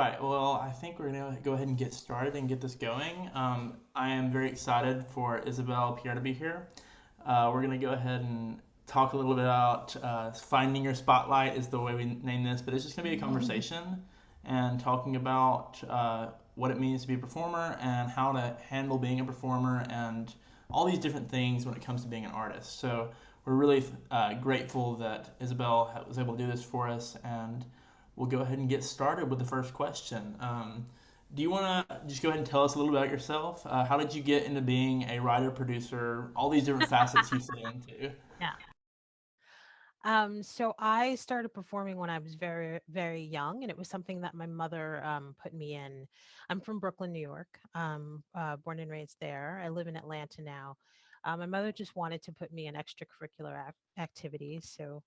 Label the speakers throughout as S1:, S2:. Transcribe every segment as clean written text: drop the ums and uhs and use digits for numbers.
S1: Right. Well, I think we're going to go ahead and get started and get this going. I am very excited for Isabelle Pierre to be here. We're going to go ahead and talk a little bit about finding your spotlight is the way we name this, but it's just going to be a conversation and talking about what it means to be a performer and how to handle being a performer and all these different things when it comes to being an artist. So we're really grateful that Isabelle was able to do this for us, and we'll go ahead and get started with the first question. Do you want to just go ahead and tell us a little about yourself? How did you get into being a writer, producer, all these different facets you fit into?
S2: Yeah. So I started performing when I was very, very young, and it was something that my mother put me in. I'm from Brooklyn, New York, born and raised there. I live in Atlanta now. My mother just wanted to put me in extracurricular activities. So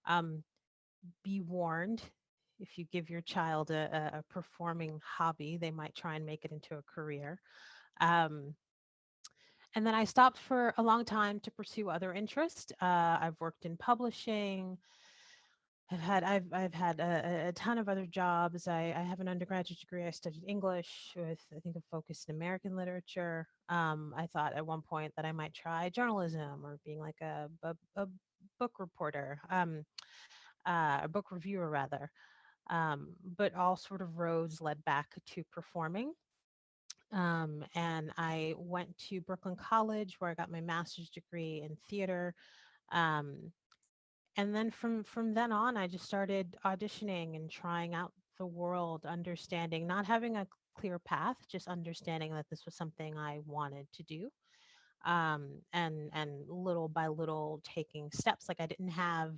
S2: um, be warned, if you give your child a performing hobby, they might try and make it into a career. Um, and then I stopped for a long time to pursue other interests. I've worked in publishing. I've had a ton of other jobs. I have an undergraduate degree. I studied English with, I think, a focus in American literature. I thought at one point that I might try journalism or being like a book reporter, a book reviewer rather. But all sort of roads led back to performing. And I went to Brooklyn College where I got my master's degree in theater. Um, and then from then on, I just started auditioning and trying out the world, understanding, not having a clear path, just understanding that this was something I wanted to do. And little by little taking steps. Like I didn't have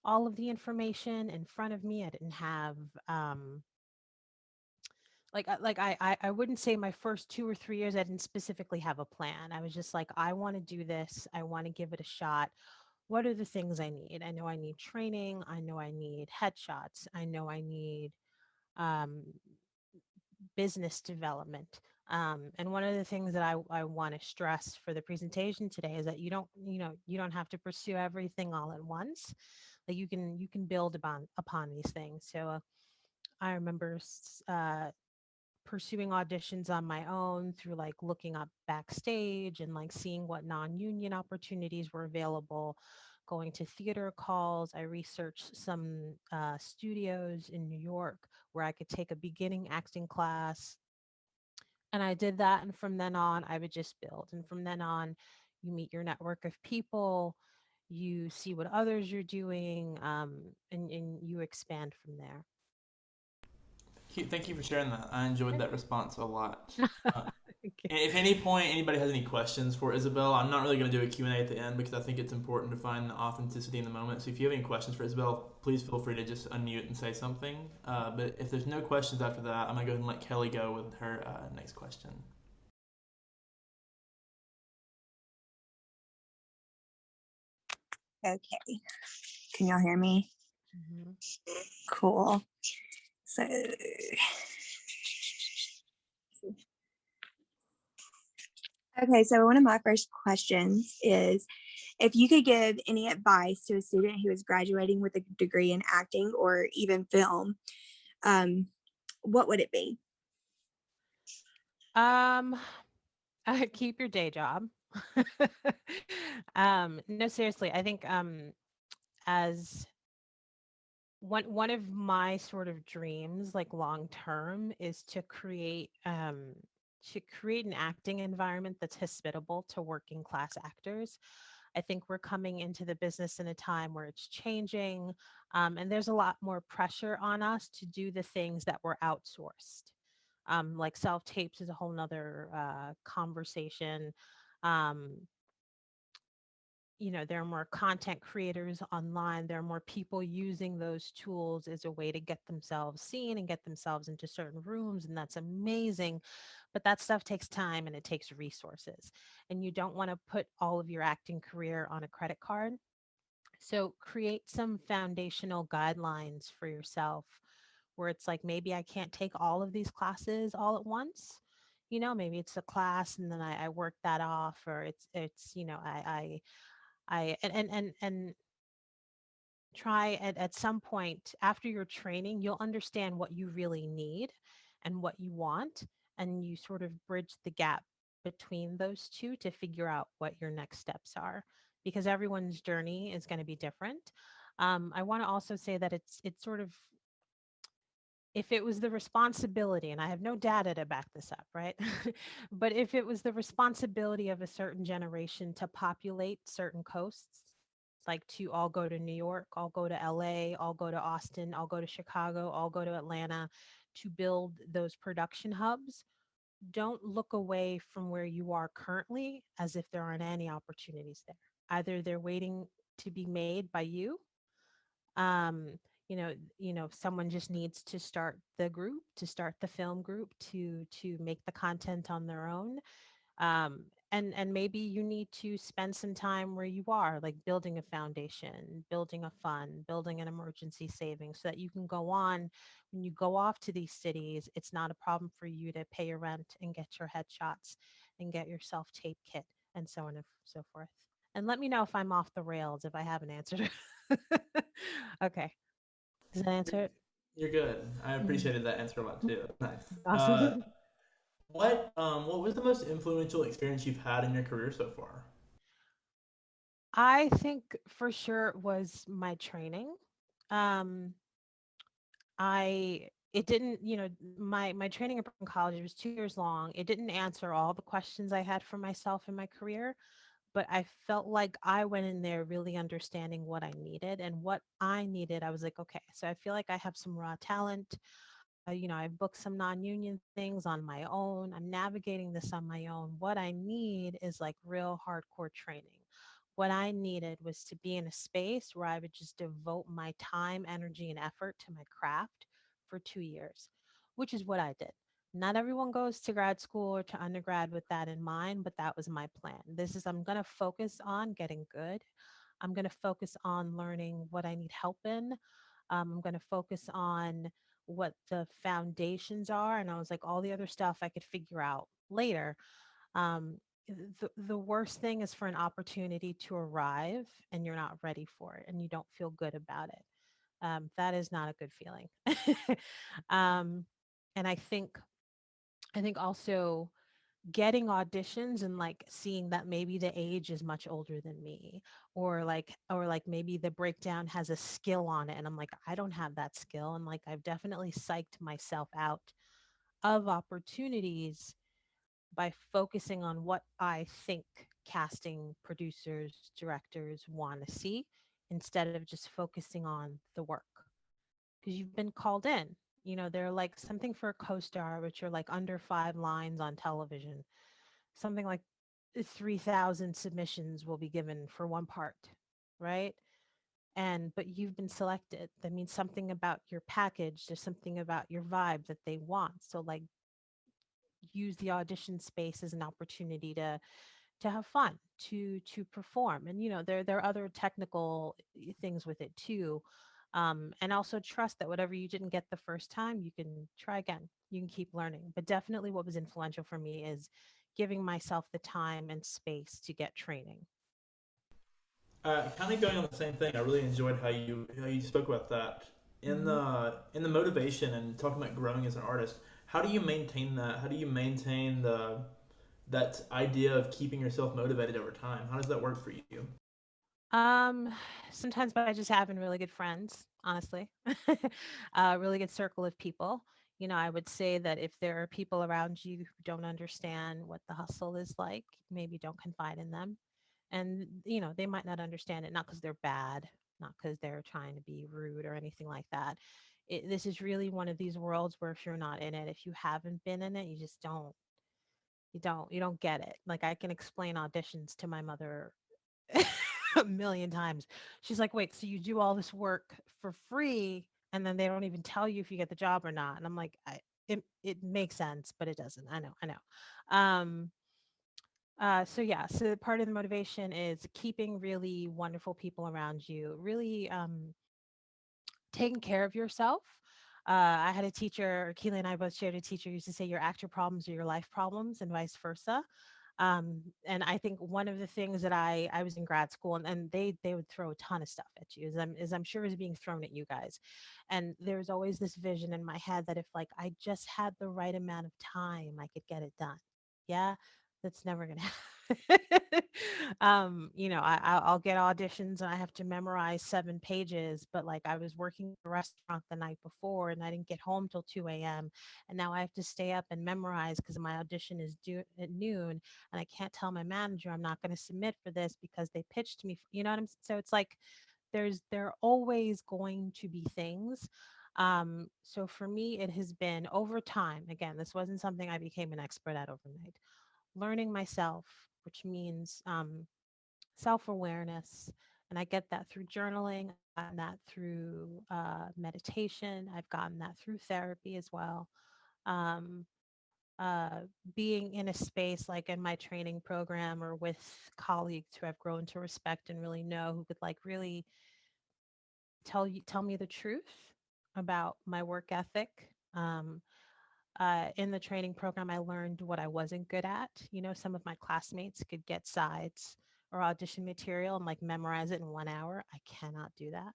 S2: all of the information in front of me. I didn't have I wouldn't say my first 2 or 3 years I didn't specifically have a plan. I was just like, I want to do this. I want to give it a shot. What are the things I need? I know I need training. I know I need headshots. I know I need um, business development. And one of the things that I want to stress for the presentation today is that you don't have to pursue everything all at once. Like you can build upon these things. So I remember pursuing auditions on my own through like looking up backstage and like seeing what non-union opportunities were available, going to theater calls. I researched some studios in New York where I could take a beginning acting class, and I did that. And from then on I would just build, and from then on you meet your network of people, you see what others are doing, and you expand from there.
S1: Thank you for sharing that. I enjoyed that response a lot. Uh,
S2: Okay.
S1: and if any point anybody has any questions for Isabelle, I'm not really going to do a Q&A at the end because I think it's important to find the authenticity in the moment. So if you have any questions for Isabelle, please feel free to just unmute and say something. But if there's no questions after that, I'm going to go ahead and let Kelly go with her next question.
S3: Okay. Can y'all hear me?
S2: Mhm.
S3: Cool. So, okay. So, one of my first questions is if you could give any advice to a student who is graduating with a degree in acting or even film, um, what would it be?
S2: Um, keep your day job. No, seriously, I think as one of my sort of dreams, like long term, is to create an acting environment that's hospitable to working class actors. I think we're coming into the business in a time where it's changing, and there's a lot more pressure on us to do the things that were outsourced. Like self tapes is a whole nother conversation. Um, there are more content creators online. There are more people using those tools as a way to get themselves seen and get themselves into certain rooms, and that's amazing. But that stuff takes time and it takes resources, and you don't want to put all of your acting career on a credit card. So create some foundational guidelines for yourself where it's like, maybe I can't take all of these classes all at once. Maybe it's a class and then I work that off, or it's I and try at some point after your training, you'll understand what you really need and what you want, and you sort of bridge the gap between those two to figure out what your next steps are, because everyone's journey is going to be different. I want to also say that it's sort of, if it was the responsibility, and I have no data to back this up, right? But if it was the responsibility of a certain generation to populate certain coasts, like to all go to New York, all go to LA, all go to Austin, all go to Chicago, all go to Atlanta to build those production hubs, don't look away from where you are currently as if there aren't any opportunities there. Either they're waiting to be made by you, um someone just needs to start the group, to start the film group, to make the content on their own, and maybe you need to spend some time where you are, like building a foundation, building a fund, building an emergency savings, so that you can go on when you go off to these cities. It's not a problem for you to pay your rent and get your headshots and get your self tape kit and so on and so forth. And let me know if I'm off the rails, if I haven't answered. Okay. Does that answer it?
S1: You're good. I
S2: Mhm.
S1: appreciated that answer a lot too. Nice.
S2: Awesome.
S1: What was the most influential experience you've had in your career so far?
S2: I think for sure it was my training. Um, I it didn't, my training in college, it was 2 years long. It didn't answer all the questions I had for myself in my career, but I felt like I went in there really understanding what I needed, and what I needed. I was like, okay, so I feel like I have some raw talent. I've booked some non-union things on my own. I'm navigating this on my own. What I need is like real hardcore training. What I needed was to be in a space where I would just devote my time, energy, and effort to my craft for 2 years, which is what I did. Not everyone goes to grad school or to undergrad with that in mind, but that was my plan. I'm going to focus on getting good. I'm going to focus on learning what I need help in. I'm going to focus on what the foundations are. And I was like, all the other stuff I could figure out later. Um, the worst thing is for an opportunity to arrive and you're not ready for it and you don't feel good about it. That is not a good feeling. um, and I think also getting auditions and like seeing that maybe the age is much older than me, or like maybe the breakdown has a skill on it and I'm like, I don't have that skill, and like I've definitely psyched myself out of opportunities by focusing on what I think casting producers, directors want to see, instead of just focusing on the work, because you've been called in. They're like something for a co-star, which are like under 5 lines on television. Something like 3,000 submissions will be given for one part, right? But you've been selected. That means something about your package. There's something about your vibe that they want. So like, use the audition space as an opportunity to have fun, to perform. And there are other technical things with it too. And also trust that whatever you didn't get the first time, you can try again. You can keep learning. But definitely what was influential for me is giving myself the time and space to get training.
S1: Kind of going on the same thing. I really enjoyed how you spoke about that in
S2: Mhm.
S1: the motivation and talking about growing as an artist. How do you maintain that? How do you maintain the that idea of keeping yourself motivated over time? How does that work for you?
S2: Um, Sometimes by just having really good friends, honestly, a really good circle of people. I would say that if there are people around you who don't understand what the hustle is like, maybe don't confide in them. And, they might not understand it, not because they're bad, not because they're trying to be rude or anything like that. This is really one of these worlds where if you're not in it, if you haven't been in it, you just you don't get it. Like I can explain auditions to my mother a million times. She's like, wait, so you do all this work for free and then they don't even tell you if you get the job or not? And I'm like, it makes sense, but it doesn't. I know. So yeah, so part of the motivation is keeping really wonderful people around you, really taking care of yourself. I had a teacher, Keely and I both shared a teacher who used to say your actor problems are your life problems and vice versa. And I think one of the things that I was in grad school, and they would throw a ton of stuff at you, as I'm sure is being thrown at you guys. And there's always this vision in my head that if like I just had the right amount of time, I could get it done. Yeah, that's never gonna happen. I'll get auditions and I have to memorize 7 pages, but like I was working at a restaurant the night before and I didn't get home till 2 a.m. And now I have to stay up and memorize because my audition is due at noon, and I can't tell my manager I'm not going to submit for this because they pitched me. You know what I'm? So it's like there are always going to be things. So for me, it has been over time. Again, this wasn't something I became an expert at overnight. Learning myself, which means self awareness. And I get that through journaling. I've gotten that through meditation. I've gotten that through therapy as well. Um, uh, Being in a space like in my training program or with colleagues who I've grown to respect and really know, who could like really tell me the truth about my work ethic. In the training program, I learned what I wasn't good at. Some of my classmates could get sides or audition material and like memorize it in 1 hour. I cannot do that.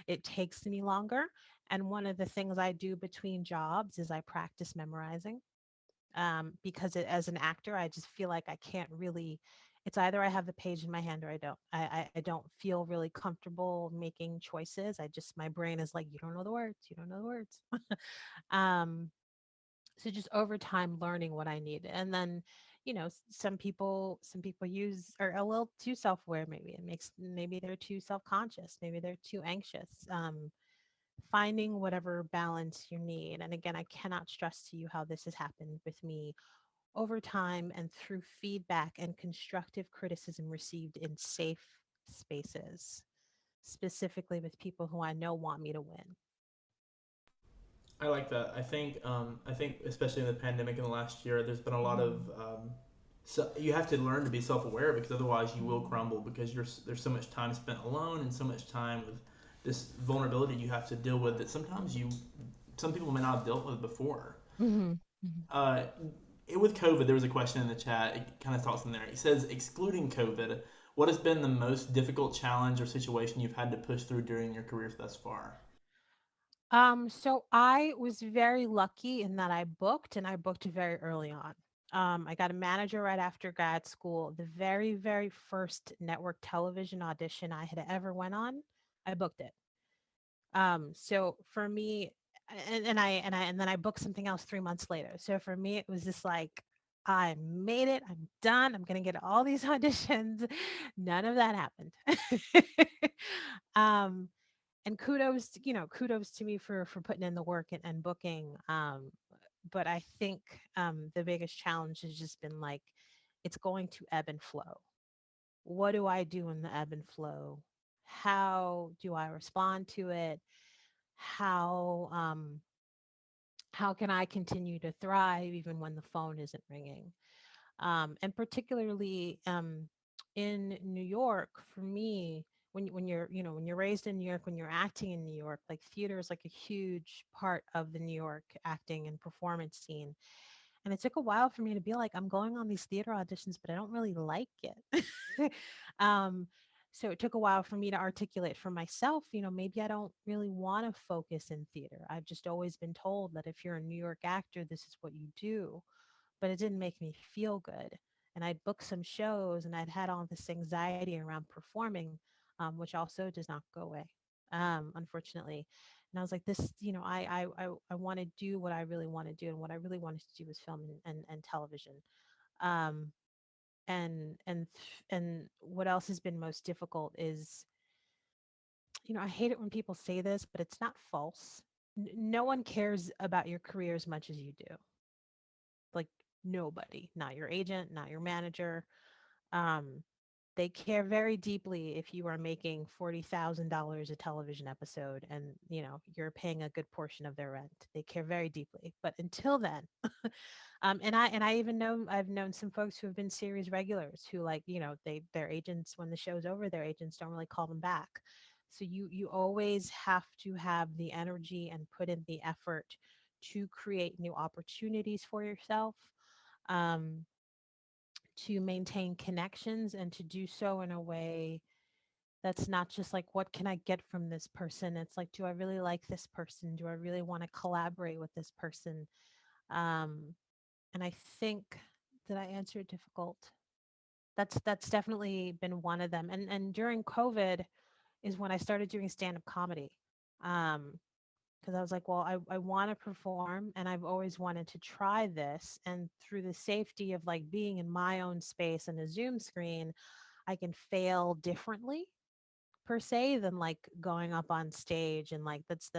S2: It takes me longer. And one of the things I do between jobs is I practice memorizing, because as an actor, I just feel like I can't really. It's either I have the page in my hand or I don't. I don't feel really comfortable making choices. My brain is like, you don't know the words. You don't know the words. um, so just over time learning what I need. And then some people use are a little too self-aware. Maybe they're too self-conscious, maybe they're too anxious. Finding whatever balance you need. And again, I cannot stress to you how this has happened with me over time and through feedback and constructive criticism received in safe spaces, specifically with people who I know want me to win.
S1: I like that. I think especially in the pandemic in the last year, there's been a lot of
S2: Hmm.
S1: so you have to learn to be self-aware because otherwise you will crumble because there's so much time spent alone and so much time with this vulnerability you have to deal with that sometimes some people may not have dealt with before.
S2: Hmm. Hmm.
S1: Uh, with COVID, there was a question in the chat. It kind of talks in there. It says, excluding COVID, what has been the most difficult challenge or situation you've had to push through during your career thus far?
S2: So I was very lucky in that I booked very early on. I got a manager right after grad school. The very, very first network television audition I had ever went on, I booked it. So for me, and then I booked something else 3 months later. So for me, it was just like, I made it. I'm done. I'm gonna get all these auditions. None of that happened. um, and kudos to me for putting in the work and booking. But I think the biggest challenge has just been like, it's going to ebb and flow. What do I do in the ebb and flow? How do I respond to it? how um how can I continue to thrive even when the phone isn't ringing? And particularly in New York, for me, when you're raised in New York, when you're acting in New York, like theater is like a huge part of the New York acting and performance scene. And it took a while for me to be like, I'm going on these theater auditions, but I don't really like it. um, so it took a while for me to articulate for myself, maybe I don't really want to focus in theater. I've just always been told that if you're a New York actor, this is what you do, but it didn't make me feel good. And I'd booked some shows and I'd had all this anxiety around performing, which also does not go away, unfortunately. And I was like, this, I want to do what I really want to do. And what I really wanted to do was film and television. Um, and what else has been most difficult is, I hate it when people say this, but it's not false. No one cares about your career as much as you do. Like nobody, not your agent, not your manager. Um, they care very deeply if you are making $40,000 a television episode and you're paying a good portion of their rent. They care very deeply. But until then, and I even know I've known some folks who have been series regulars who like their agents, when the show's over, their agents don't really call them back. So you always have to have the energy and put in the effort to create new opportunities for yourself. Um, to maintain connections and to do so in a way that's not just like, what can I get from this person? It's like, do I really like this person? Do I really want to collaborate with this person? Um, and I think, did I answer it difficult? That's definitely been one of them. And during COVID is when I started doing stand-up comedy. Because I was like, well, I want to perform and I've always wanted to try this. And through the safety of like being in my own space and a Zoom screen, I can fail differently per se than like going up on stage. And like that's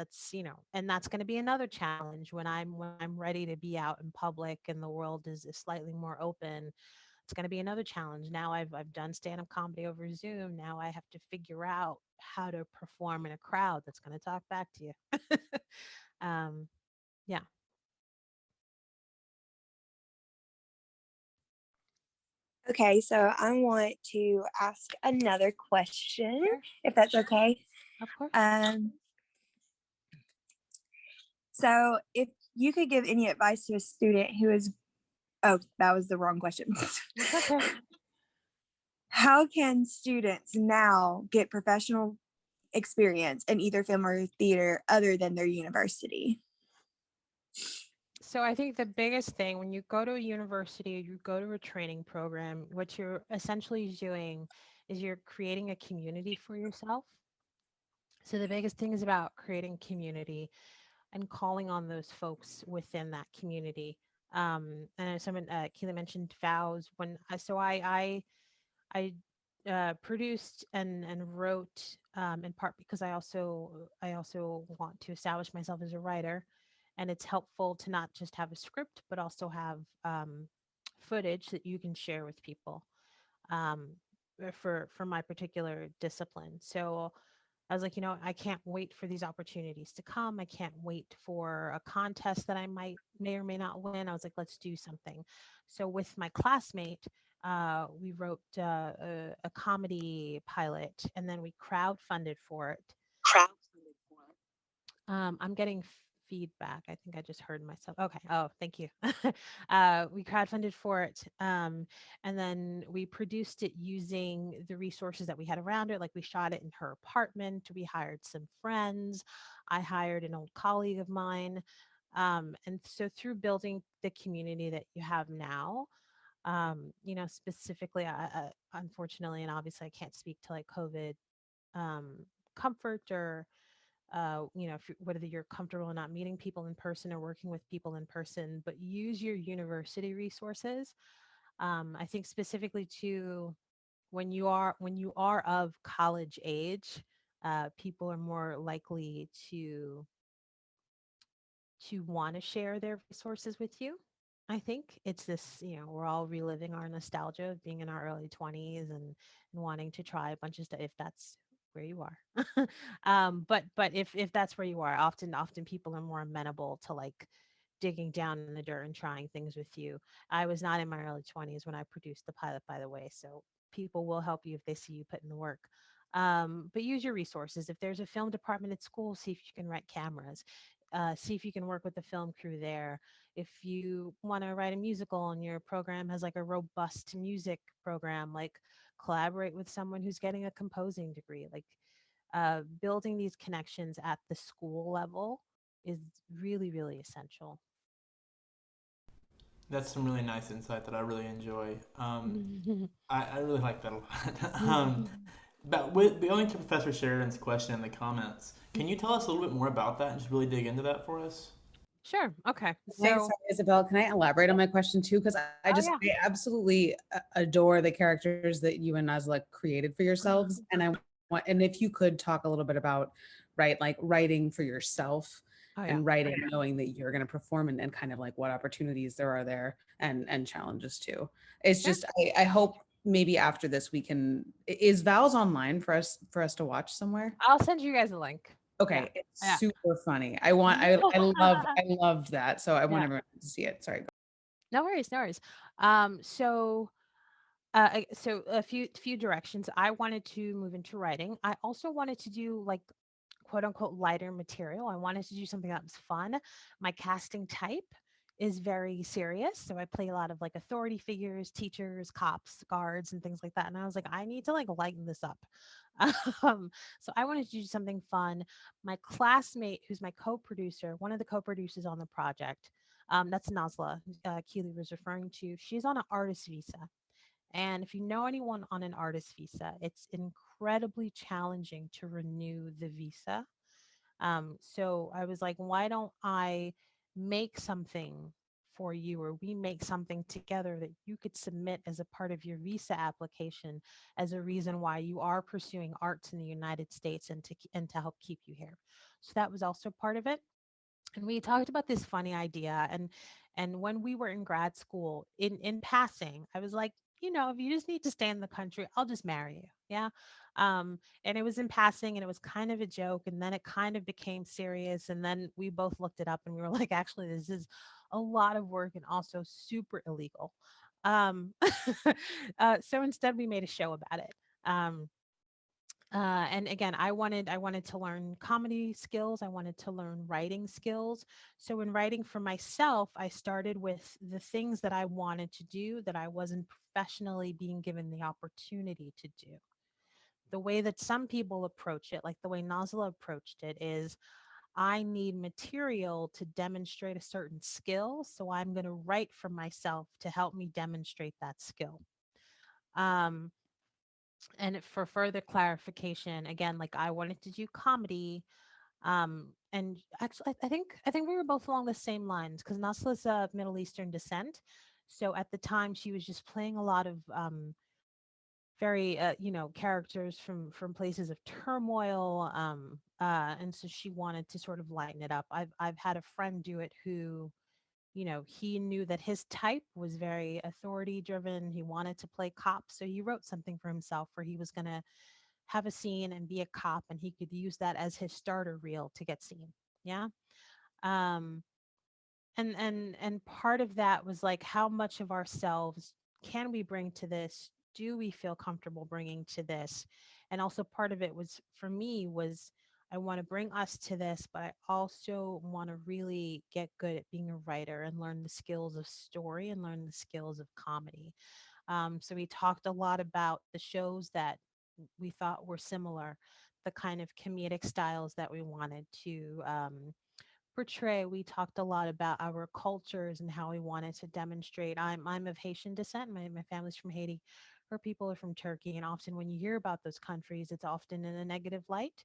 S2: and that's going to be another challenge when I'm ready to be out in public and the world is slightly more open. It's going to be another challenge. Now I've done stand up comedy over Zoom. Now I have to figure out how to perform in a crowd that's going to talk back to you. um, yeah.
S3: Okay, so I want to ask another question,
S2: Sure.
S3: if that's okay.
S2: Of course.
S3: Um, so if you could give any advice to a student who is, oh, that was the wrong question.
S2: It's okay.
S3: How can students now get professional experience in either film or theater other than their university?
S2: So I think the biggest thing when you go to a university, you go to a training program, what you're essentially doing is you're creating a community for yourself. So the biggest thing is about creating community and calling on those folks within that community. And as someone, Keela mentioned vows. I produced and wrote, in part because I also want to establish myself as a writer, and it's helpful to not just have a script but also have footage that you can share with people, um, for my particular discipline. So I was like, I can't wait for these opportunities to come. I can't wait for a contest that I may or may not win. I was like, let's do something. So with my classmate, we wrote a comedy pilot, and then we crowdfunded for it. I'm getting feedback. I think I just heard myself. Okay. Oh, thank you. We crowdfunded for it. And then we produced it using the resources that we had around it. Like, we shot it in her apartment. We hired some friends. I hired an old colleague of mine. And so through building the community that you have now, specifically, unfortunately, and obviously I can't speak to like COVID, um, comfort, or if whether you're comfortable or not meeting people in person or working with people in person, but use your university resources. I think specifically to when you are of college age, people are more likely to want to share their resources with you. I think it's this, we're all reliving our nostalgia of being in our early 20s and wanting to try a bunch of stuff, if that's where you are. But if that's where you are, often people are more amenable to like digging down in the dirt and trying things with you. I was not in my early 20s when I produced the pilot, by the way, so people will help you if they see you put in the work. But use your resources. If there's a film department at school, see if you can rent cameras. See if you can work with the film crew there. If you want to write a musical and your program has like a robust music program, like collaborate with someone who's getting a composing degree. Like, building these connections at the school level is really, really essential.
S1: That's some really nice insight that I really enjoy. I really like that a lot. But going to Professor Sheridan's question in the comments, can you tell us a little bit more about that and just really dig into that for us?
S2: Sure. Okay.
S4: Sorry,
S2: So,
S4: Isabelle, can I elaborate on my question too? Because I
S2: oh
S4: just,
S2: yeah.
S4: I absolutely adore the characters that you and Nazla created for yourselves. And I want, and if you could talk a little bit about, right, like writing for yourself
S2: Oh yeah.
S4: and writing, knowing that you're going to perform, and kind of like what opportunities there are there, and challenges too. It's
S2: Sure.
S4: just, I hope maybe after this we can, is VOWS online for us to watch somewhere?
S2: I'll send you guys a link. Yeah.
S4: Okay,
S2: Yeah.
S4: it's super funny. I loved that. So I want
S2: Yeah.
S4: everyone to see it. Sorry.
S2: No worries. No worries. So, so a few directions. I wanted to move into writing. I also wanted to do like quote unquote lighter material. I wanted to do something that was fun. My casting type is very serious. So I play a lot of like authority figures, teachers, cops, guards, and things like that. And I was like, I need to like lighten this up. So I wanted to do something fun. My classmate, who's my co-producer, one of the co-producers on the project, that's Nazla, Keely was referring to. She's on an artist visa. And if you know anyone on an artist visa, it's incredibly challenging to renew the visa. So I was like, why don't I make something for you, or we make something together that you could submit as a part of your visa application as a reason why you are pursuing arts in the United States, and to help keep you here. So that was also part of it. And we talked about this funny idea, and when we were in grad school, in passing, I was like, if you just need to stay in the country, I'll just marry you. Yeah. And it was in passing, and it was kind of a joke, and then it kind of became serious, and then we both looked it up, and we were like, actually, this is a lot of work and also super illegal. um so instead we made a show about it. And again, I wanted to learn comedy skills. I wanted to learn writing skills. So in writing for myself, I started with the things that I wanted to do that I wasn't professionally being given the opportunity to do. The way that some people approach it, like the way Nazla approached it, is I need material to demonstrate a certain skill, so I'm going to write for myself to help me demonstrate that skill. um and for further clarification, again, like I wanted to do comedy. And actually, I think we were both along the same lines, because Nasla's Middle Eastern descent. So at the time, she was just playing a lot of very characters from places of turmoil. And so she wanted to sort of lighten it up. I've had a friend do it who, he knew that his type was very authority driven. He wanted to play cop, so he wrote something for himself where he was going to have a scene and be a cop, and he could use that as his starter reel to get seen. Yeah. um and part of that was like, how much of ourselves can we bring to this? Do we feel comfortable bringing to this? And also part of it was, for me, was I want to bring us to this, but I also want to really get good at being a writer and learn the skills of story and learn the skills of comedy. So we talked a lot about the shows that we thought were similar, the kind of comedic styles that we wanted to portray. We talked a lot about our cultures and how we wanted to demonstrate. I'm of Haitian descent. My family's from Haiti. Her people are from Turkey, and often when you hear about those countries, it's often in a negative light.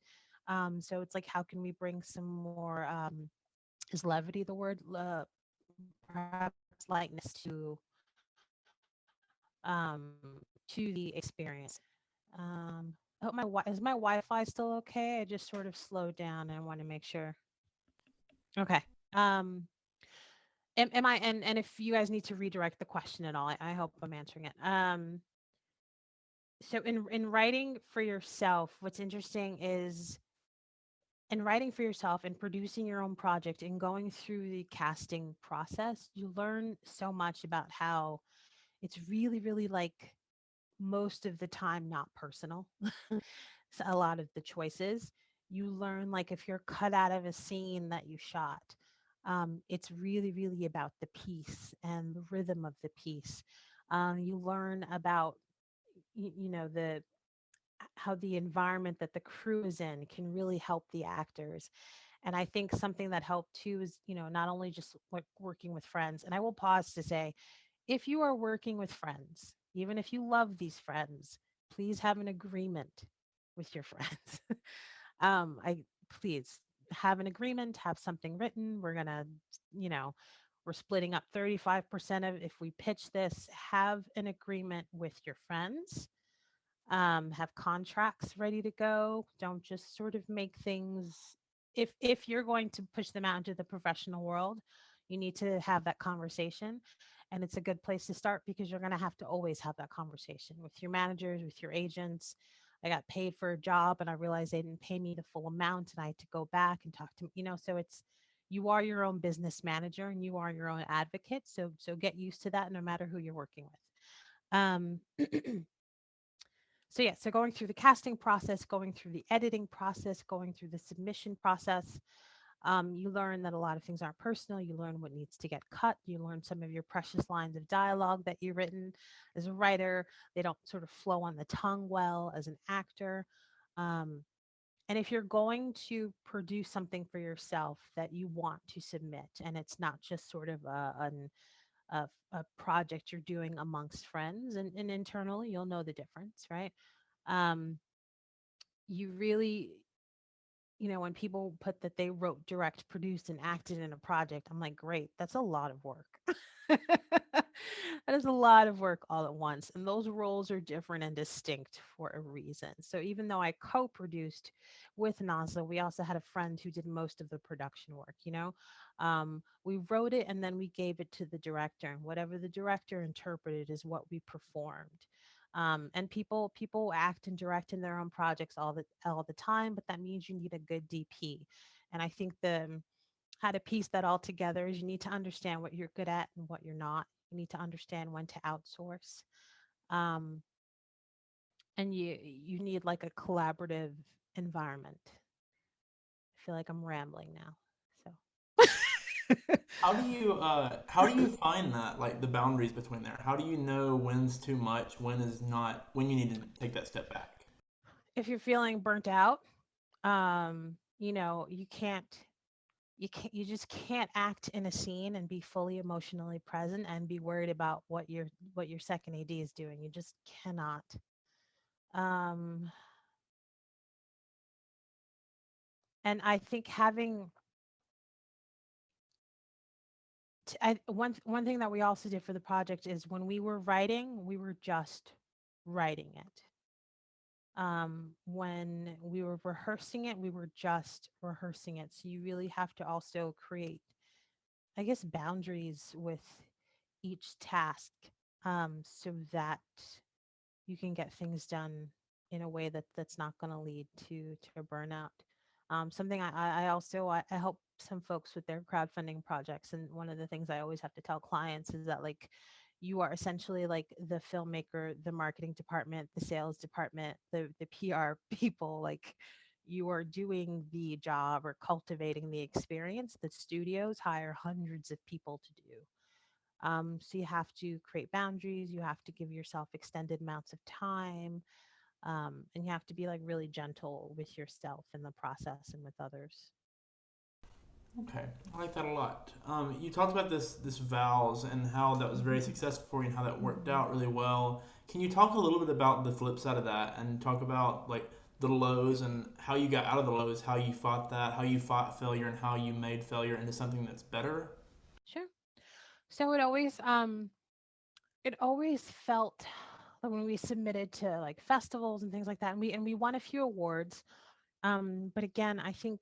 S2: So it's like, how can we bring some more, is levity the word? Perhaps lightness to the experience. I hope is my Wi-Fi still okay? I just sort of slowed down, and I want to make sure. Okay. Um, am I, and if you guys need to redirect the question at all, I hope I'm answering it. So in writing for yourself, what's interesting is, in writing for yourself and producing your own project and going through the casting process, you learn so much about how it's really, really, like, most of the time not personal. So a lot of the choices you learn, like if you're cut out of a scene that you shot, it's really, really about the piece and the rhythm of the piece. You learn about, the how the environment that the crew is in can really help the actors. And I think something that helped too is, not only just like working with friends. And I will pause to say, if you are working with friends, even if you love these friends, please have an agreement with your friends. I Please have an agreement, have something written. We're gonna, you know, we're splitting up 35% of, if we pitch this, have an agreement with your friends. Have contracts ready to go. Don't just sort of make things, if you're going to push them out into the professional world, you need to have that conversation. And it's a good place to start, because you're going to have to always have that conversation with your managers, with your agents. I got paid for a job and I realized they didn't pay me the full amount, and I had to go back and talk to, so it's, you are your own business manager and you are your own advocate. So get used to that, no matter who you're working with. So yeah, so going through the casting process, going through the editing process, going through the submission process, You learn that a lot of things aren't personal. You learn what needs to get cut. You learn some of your precious lines of dialogue that you've written as a writer. They don't sort of flow on the tongue well as an actor. Um, and if you're going to produce something for yourself that you want to submit, and it's not just sort of a project you're doing amongst friends and internally, you'll know the difference, right? Um, you really, when people put that they wrote, direct, produced, and acted in a project, I'm like, great, that's a lot of work. That is a lot of work all at once. And those roles are different and distinct for a reason. So even though I co produced with NASA, we also had a friend who did most of the production work. We wrote it and then we gave it to the director, and whatever the director interpreted is what we performed. And people act and direct in their own projects all the time, but that means you need a good DP. And I think the how to piece that all together is you need to understand what you're good at and what you're not. You need to understand when to outsource. Um, and you need like a collaborative environment. I feel like I'm rambling now. So
S1: How do you find that, like the boundaries between there? How do you know when's too much, when is not, when you need to take that step back?
S2: if you're feeling burnt out, you just can't act in a scene and be fully emotionally present and be worried about what your second AD is doing. You just cannot. Um, and I think having one thing that we also did for the project is when we were writing, we were just writing it. When we were rehearsing it, we were just rehearsing it. So you really have to also create, I guess, boundaries with each task, so that you can get things done in a way that's not going to lead to a burnout. Something I also I help some folks with their crowdfunding projects, and one of the things I always have to tell clients is that, like, you are essentially like the filmmaker, the marketing department, the sales department, the PR people. Like, you are doing the job or cultivating the experience that studios hire hundreds of people to do. So you have to create boundaries, you have to give yourself extended amounts of time, and you have to be like really gentle with yourself in the process and with others.
S1: Okay, I like that a lot. You talked about this vows and how that was very
S2: Mhm.
S1: successful for you and how that worked
S2: Mhm.
S1: out really well. Can you talk a little bit about the flip side of that and talk about like the lows and how you got out of the lows, how you fought that, how you fought failure, and how you made failure into something that's better?
S2: Sure. So it always felt like when we submitted to like festivals and things like that, and we won a few awards. But again, I think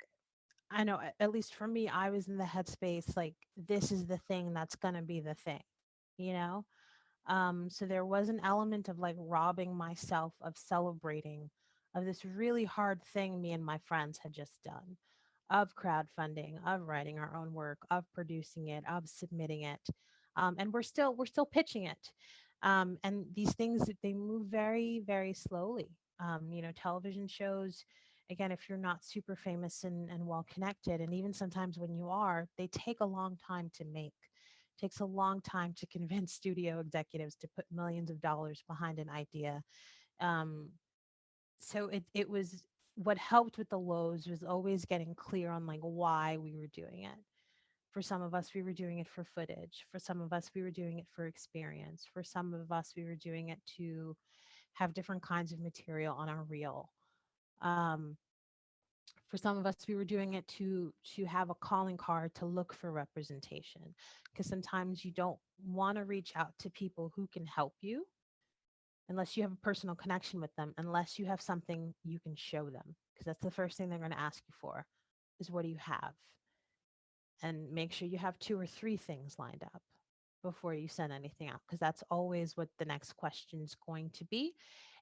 S2: I know, at least for me, I was in the headspace like this is the thing that's gonna be the thing, you know? So there was an element of like robbing myself of celebrating of this really hard thing me and my friends had just done, of crowdfunding, of writing our own work, of producing it, of submitting it. And we're still pitching it. And these things, they move very, very slowly. Television shows, again, if you're not super famous and well connected, and even sometimes when you are, they take a long time to make. Takes a long time to convince studio executives to put millions of dollars behind an idea. Um, so it was what helped with the lows was always getting clear on like why we were doing it. For some of us, we were doing it for footage. For some of us, we were doing it for experience. For some of us, we were doing it to have different kinds of material on our reel. Um, for some of us, we were doing it to have a calling card to look for representation, because sometimes you don't want to reach out to people who can help you unless you have a personal connection with them, unless you have something you can show them, because that's the first thing they're going to ask you for is what do you have? And make sure you have two or three things lined up before you send anything out, because that's always what the next question is going to be.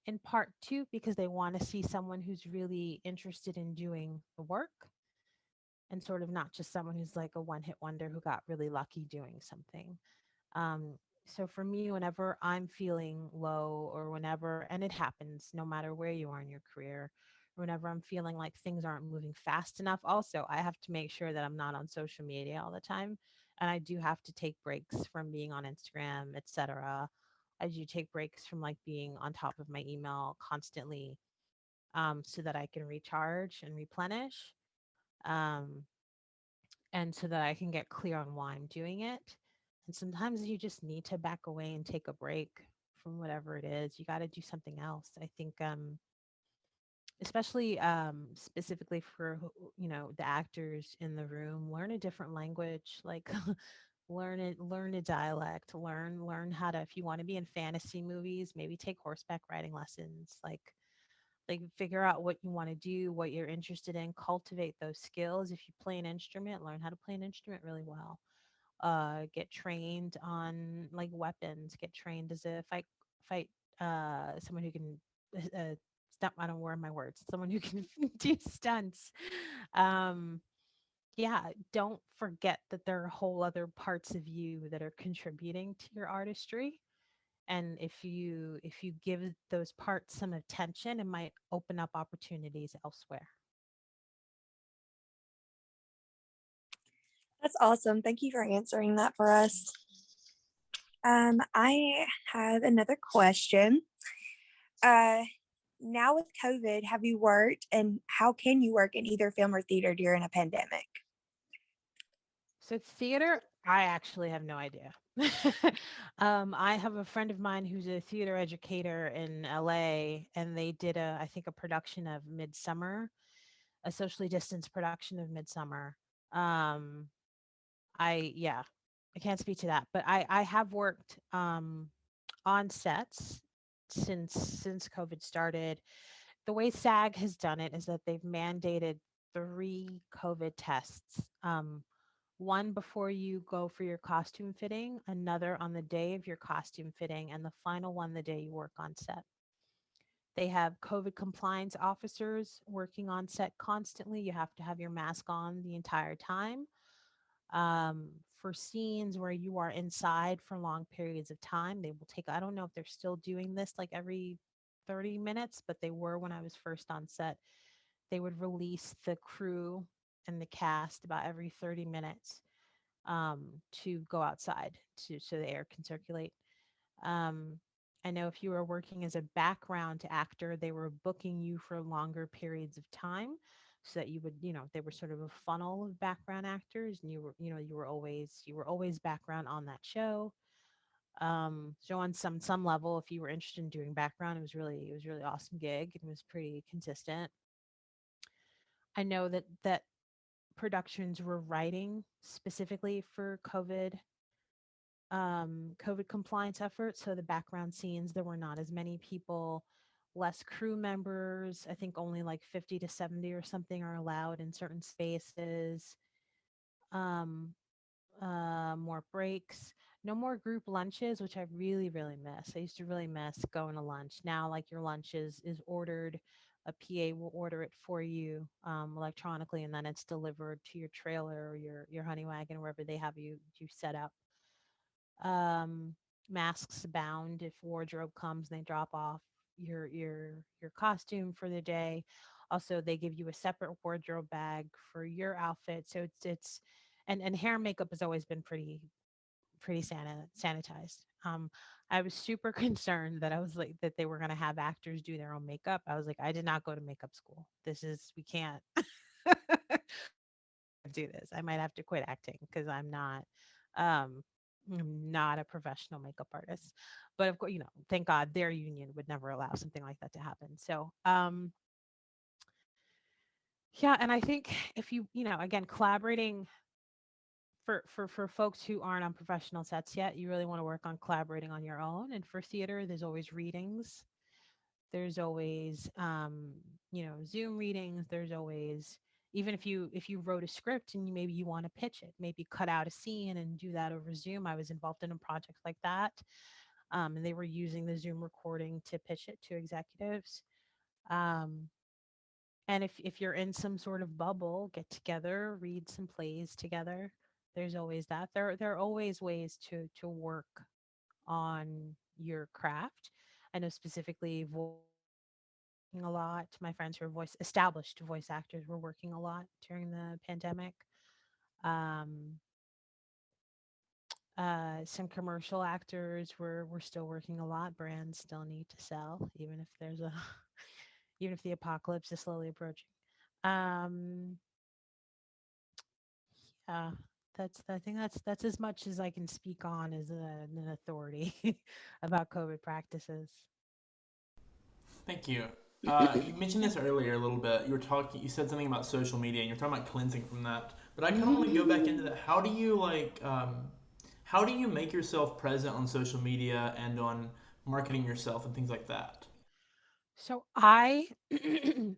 S2: In part two, because they want to see someone who's really interested in doing the work and sort of not just someone who's like a one hit wonder who got really lucky doing something. Um, so for me, whenever I'm feeling low or whenever, and it happens no matter where you are in your career, whenever I'm feeling like things aren't moving fast enough. Also, I have to make sure that I'm not on social media all the time. And I do have to take breaks from being on Instagram, etc. I do take breaks from like being on top of my email constantly, so that I can recharge and replenish, um, and so that I can get clear on why I'm doing it. And sometimes you just need to back away and take a break from whatever it is. You got to do something else. I think, especially, specifically for the actors in the room, learn a different language, like learn a dialect, learn how to, if you want to be in fantasy movies, maybe take horseback riding lessons, like figure out what you want to do, what you're interested in, cultivate those skills. If you play an instrument, learn how to play an instrument really well. Get trained on like weapons, get trained as a fight someone who can stunt, I don't word my words, someone who can do stunts. um yeah, don't forget that there are whole other parts of you that are contributing to your artistry, and if you give those parts some attention, it might open up opportunities elsewhere.
S3: That's awesome. Thank you for answering that for us. I have another question. Uh, Now with COVID, have you worked, and how can you work in either film or theater during a pandemic?
S2: So theater, I actually have no idea. I have a friend of mine who's a theater educator in LA, and they did I think a production of Midsummer, a socially distanced production of Midsummer. Um, yeah, I can't speak to that, but I have worked on sets since COVID started. The way SAG has done it is that they've mandated 3 COVID tests. One before you go for your costume fitting, another on the day of your costume fitting, and the final one the day you work on set. They have COVID compliance officers working on set constantly. You have to have your mask on the entire time. For scenes where you are inside for long periods of time, they will take, I don't know if they're still doing this like every 30 minutes, but they were when I was first on set. They would release the crew and the cast about every 30 minutes, to go outside so the air can circulate. Um, I know if you were working as a background actor, they were booking you for longer periods of time so that you would, they were sort of a funnel of background actors, and you were always background on that show. So on some level, if you were interested in doing background, it was really awesome gig. It was pretty consistent. I know that productions were writing specifically for COVID compliance efforts. So the background scenes, there were not as many people, less crew members. I think only like 50 to 70 or something are allowed in certain spaces. Um, More breaks, no more group lunches, which I really, really miss. I used to really miss going to lunch. Now, like your lunch is ordered. A PA will order it for you, electronically, and then it's delivered to your trailer or your honey wagon, wherever they have you set up. um, Masks abound if wardrobe comes and they drop off your costume for the day. Also, they give you a separate wardrobe bag for your outfit. So it's and hair and makeup has always been pretty sanitized. I was super concerned that I was like that they were gonna have actors do their own makeup. I was like, I did not go to makeup school. We can't do this. I might have to quit acting because um I'm not a professional makeup artist. But of course, thank God their union would never allow something like that to happen. So yeah, and I think if again, collaborating for folks who aren't on professional sets yet, you really want to work on collaborating on your own. And for theater, there's always readings. There's always Zoom readings. There's always, even if you wrote a script and maybe you want to pitch it, maybe cut out a scene and do that over Zoom. I was involved in a project like that, and they were using the Zoom recording to pitch it to executives. Um, and if you're in some sort of bubble, get together, read some plays together. There's always that. There are always ways to work on your craft. I know specifically working a lot. My friends who are established voice actors were working a lot during the pandemic. Um, some commercial actors were still working a lot. Brands still need to sell, even if there's a even if the apocalypse is slowly approaching. Um, yeah, that's I think that's as much as I can speak on as an authority about COVID practices.
S1: Thank you. You mentioned this earlier a little bit. You said something about social media, and you're talking about cleansing from that. But I kind of want to go back into that. How do you make yourself present on social media and on marketing yourself and things like that?
S2: So I,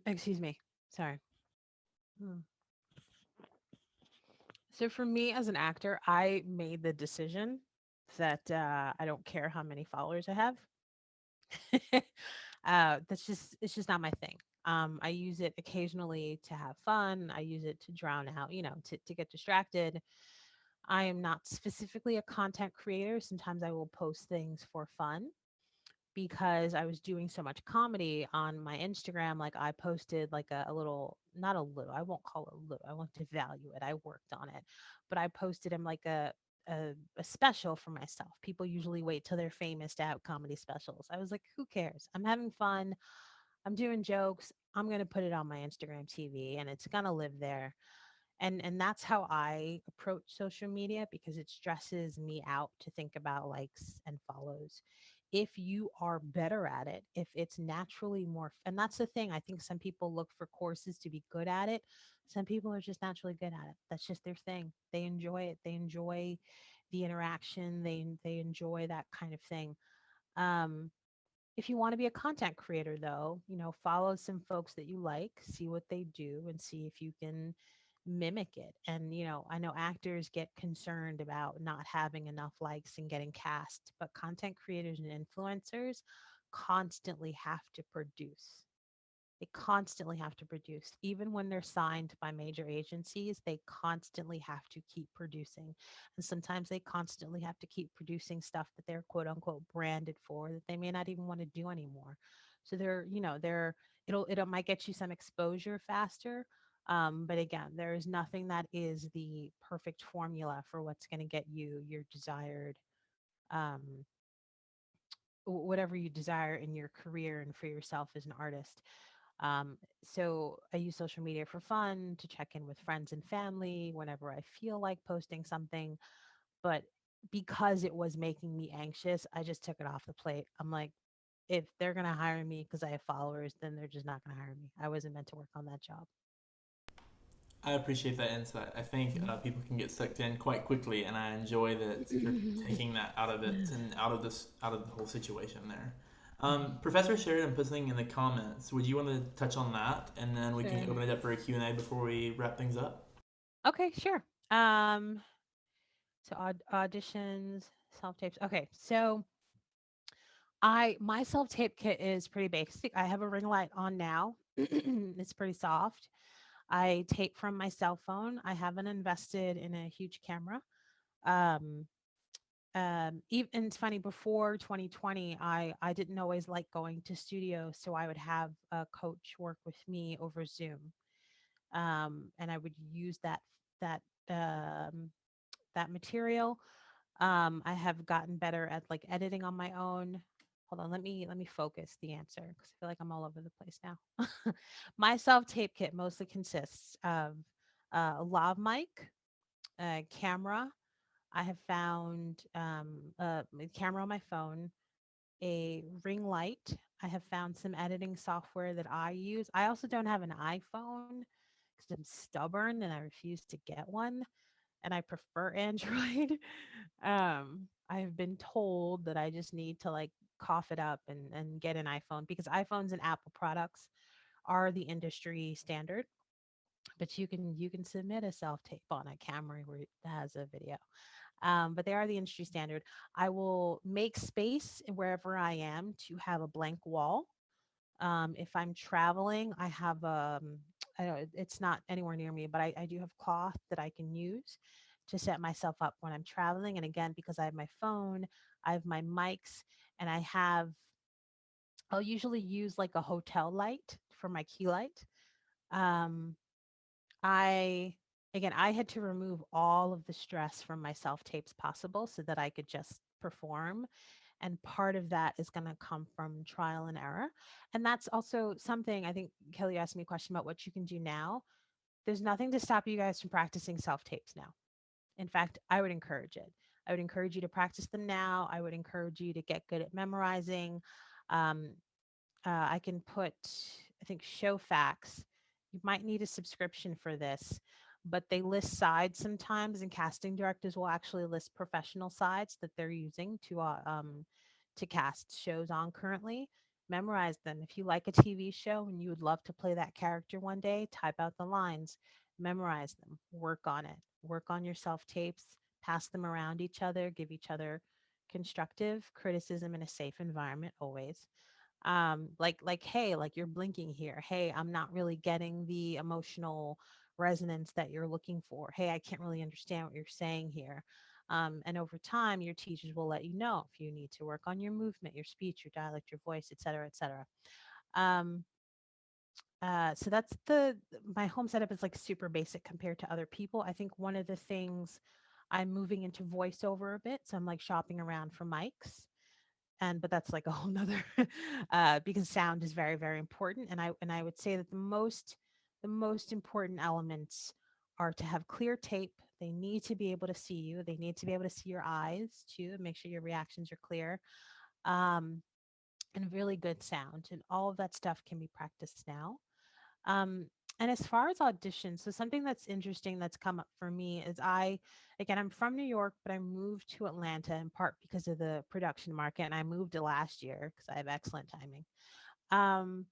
S2: excuse me, sorry. Hmm. So for me as an actor, I made the decision that I don't care how many followers I have. It's just not my thing. I use it occasionally to have fun. I use it to drown out, to get distracted. I am not specifically a content creator. Sometimes I will post things for fun because I was doing so much comedy on my Instagram. Like I posted like a little, not a little, I won't call it a little, I want to value it. I worked on it, but I posted him like a special for myself. People usually wait till they're famous to have comedy specials. I was like, who cares? I'm having fun. I'm doing jokes. I'm going to put it on my Instagram TV and it's going to live there. And that's how I approach social media because it stresses me out to think about likes and follows. If you are better at it, if it's naturally and that's the thing, I think some people look for courses to be good at it. Some people are just naturally good at it. That's just their thing. They enjoy it. They enjoy the interaction. They enjoy that kind of thing. Um, if you want to be a content creator, though, follow some folks that you like, see what they do, and see if you can mimic it. And, I know actors get concerned about not having enough likes and getting cast, but content creators and influencers constantly have to produce. They constantly have to produce. Even when they're signed by major agencies, they constantly have to keep producing. And sometimes they constantly have to keep producing stuff that they're quote unquote branded for that they may not even want to do anymore. So it might get you some exposure faster. But again, there is nothing that is the perfect formula for what's going to get you your desired um, whatever you desire in your career and for yourself as an artist. So I use social media for fun, to check in with friends and family whenever I feel like posting something. But because it was making me anxious, I just took it off the plate. I'm like, if they're going to hire me because I have followers, then they're just not going to hire me. I wasn't meant to work on that job.
S1: I appreciate that insight. I think people can get sucked in quite quickly, and I enjoy that you're taking that out of it and out of the whole situation there. Professor Sheridan put something in the comments. Would you want to touch on that, and then we can
S2: Sure.
S1: open it up for a Q&A before we wrap things up?
S2: Okay, sure. So auditions, self tapes. Okay, so my self tape kit is pretty basic. I have a ring light on now. It's pretty soft. I tape from my cell phone. I haven't invested in a huge camera. Um, even it's funny, before 2020, I didn't always like going to studios, so I would have a coach work with me over Zoom, and I would use that um, that material. I have gotten better at like editing on my own. Hold on, let me focus the answer because I feel like I'm all over the place now. My self tape kit mostly consists of a lav mic, a camera. I have found a camera on my phone, a ring light. I have found some editing software that I use. I also don't have an iPhone because I'm stubborn and I refuse to get one, and I prefer Android. I have been told that I just need to like cough it up and get an iPhone because iPhones and Apple products are the industry standard. But you can submit a self tape on a Camry where it has a video. But they are the industry standard. I will make space wherever I am to have a blank wall. If I'm traveling, I have I know it's not anywhere near me, but I do have cloth that I can use to set myself up when I'm traveling. And again, because I have my phone, I have my mics, and I have I'll usually use like a hotel light for my key light. Um, I again, I had to remove all of the stress from my self tapes possible so that I could just perform. And part of that is going to come from trial and error. And that's also something I think Kelly asked me a question about what you can do now. There's nothing to stop you guys from practicing self tapes now. In fact, I would encourage it. I would encourage you to practice them now. I would encourage you to get good at memorizing. Um, I can put, I think, show facts. You might need a subscription for this, but they list sides sometimes, and casting directors will actually list professional sides that they're using to cast shows on currently. Memorize them. If you like a TV show and you would love to play that character one day, type out the lines, memorize them, work on it, work on your self tapes, pass them around each other, give each other constructive criticism in a safe environment always. Like hey, like you're blinking here, hey, I'm not really getting the emotional resonance that you're looking for, hey, I can't really understand what you're saying here. And over time your teachers will let you know if you need to work on your movement, your speech, your dialect, your voice, etc., etc. um so that's the my home setup is like super basic compared to other people. I think one of the things, I'm moving into voiceover a bit, so I'm like shopping around for mics, and but that's like a whole nother because sound is very, very important. And I would say that the most important elements are to have clear tape. They need to be able to see you, they need to be able to see your eyes too, and make sure your reactions are clear. um, and really good sound, and all of that stuff can be practiced now. um, and as far as auditions, so something that's interesting that's come up for me is again, I'm from New York, but I moved to Atlanta in part because of the production market. And I moved last year because I have excellent timing. Um,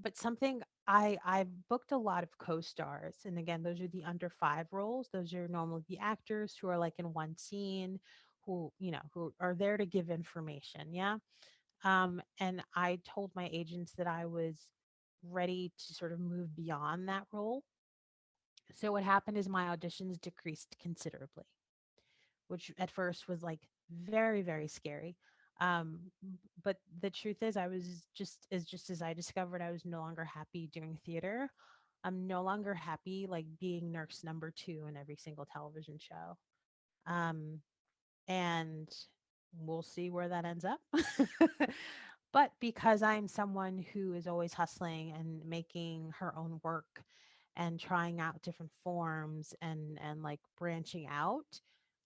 S2: but something I've booked a lot of co-stars. And again, those are the under five roles. Those are normally the actors who are like in one scene, who are there to give information. Yeah. And I told my agents that I was ready to sort of move beyond that role. So what happened is my auditions decreased considerably, which at first was like very, very scary. But the truth is, I was just as I discovered I was no longer happy doing theater. I'm no longer happy like being nurse number two in every single television show. Um, and we'll see where that ends up. But because I'm someone who is always hustling and making her own work and trying out different forms and like branching out,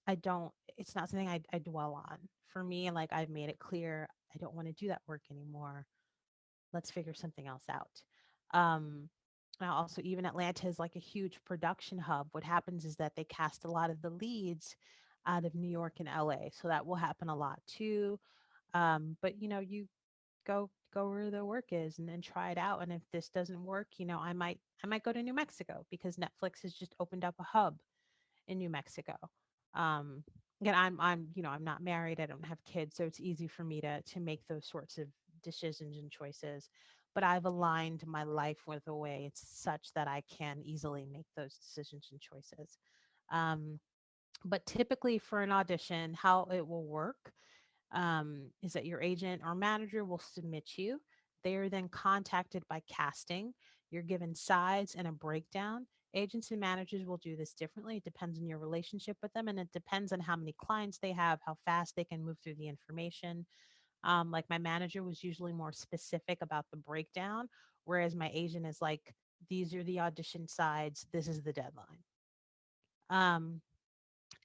S2: I don't, it's not something I dwell on. For me, like I've made it clear, I don't want to do that work anymore. Let's figure something else out. Um, Now also, even Atlanta is like a huge production hub. What happens is that they cast a lot of the leads out of New York and LA. So that will happen a lot too. But you go where the work is and then try it out. And if this doesn't work, I might go to New Mexico because Netflix has just opened up a hub in New Mexico. Um, Again, I'm not married. I don't have kids, so it's easy for me to make those sorts of decisions and choices. But I've aligned my life with a way it's such that I can easily make those decisions and choices. Um, but typically for an audition, how it will work is that your agent or manager will submit you. They are then contacted by casting. You're given sides and a breakdown. Agents and managers will do this differently. It depends on your relationship with them, and it depends on how many clients they have, how fast they can move through the information. Like my manager was usually more specific about the breakdown, whereas my agent is like, these are the audition sides, this is the deadline. Um,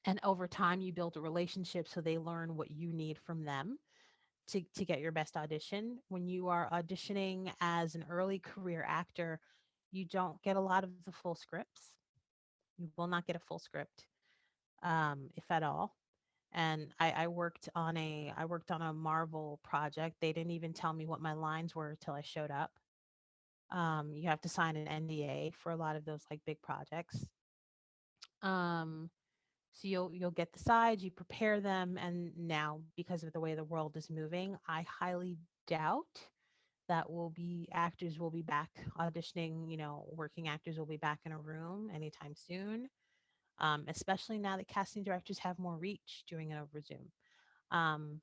S2: and over time, you build a relationship so they learn what you need from them to get your best audition. When you are auditioning as an early career actor, you don't get a lot of the full scripts. You will not get a full script, if at all. And I worked on a Marvel project. They didn't even tell me what my lines were till I showed up. You have to sign an NDA for a lot of those like big projects. Um, so you'll get the sides, you prepare them, and now because of the way the world is moving, I highly doubt that actors will be back auditioning, working actors will be back in a room anytime soon. Especially now that casting directors have more reach doing it over Zoom. Um,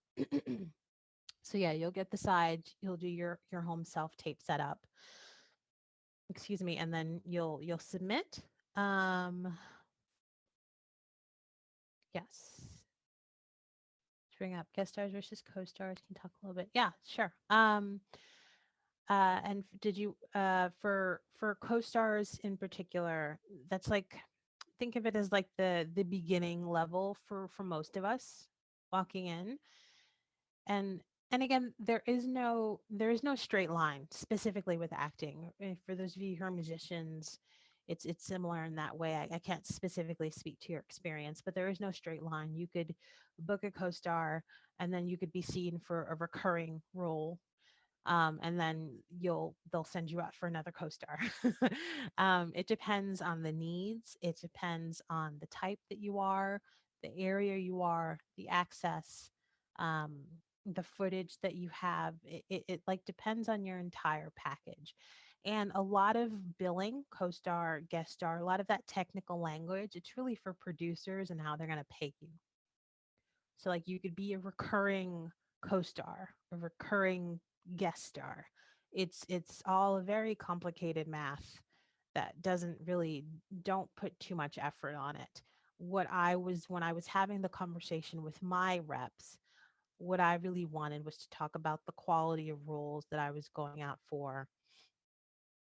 S2: So yeah, you'll get the side, you'll do your home self tape setup. Excuse me, and then you'll submit. Um, yes. Let's bring up guest stars versus co-stars. Can you talk a little bit? Yeah, sure. And did you for co-stars in particular, that's like, think of it as like the beginning level for most of us walking in. and and again, there is no straight line specifically with acting. For those of you who are musicians, it's similar in that way. I can't specifically speak to your experience, but there is no straight line. You could book a co-star, and then you could be seen for a recurring role, and then they'll send you out for another co-star. It depends on the needs. It depends on the type that you are, the area you are, the access, um, the footage that you have. It like depends on your entire package. And a lot of billing, co-star, guest star, a lot of that technical language, it's really for producers and how they're going to pay you. So like you could be a recurring co-star, a recurring guest star. It's all a very complicated math that doesn't really, don't put too much effort on it. What I was When I was having the conversation with my reps, what I really wanted was to talk about the quality of roles that I was going out for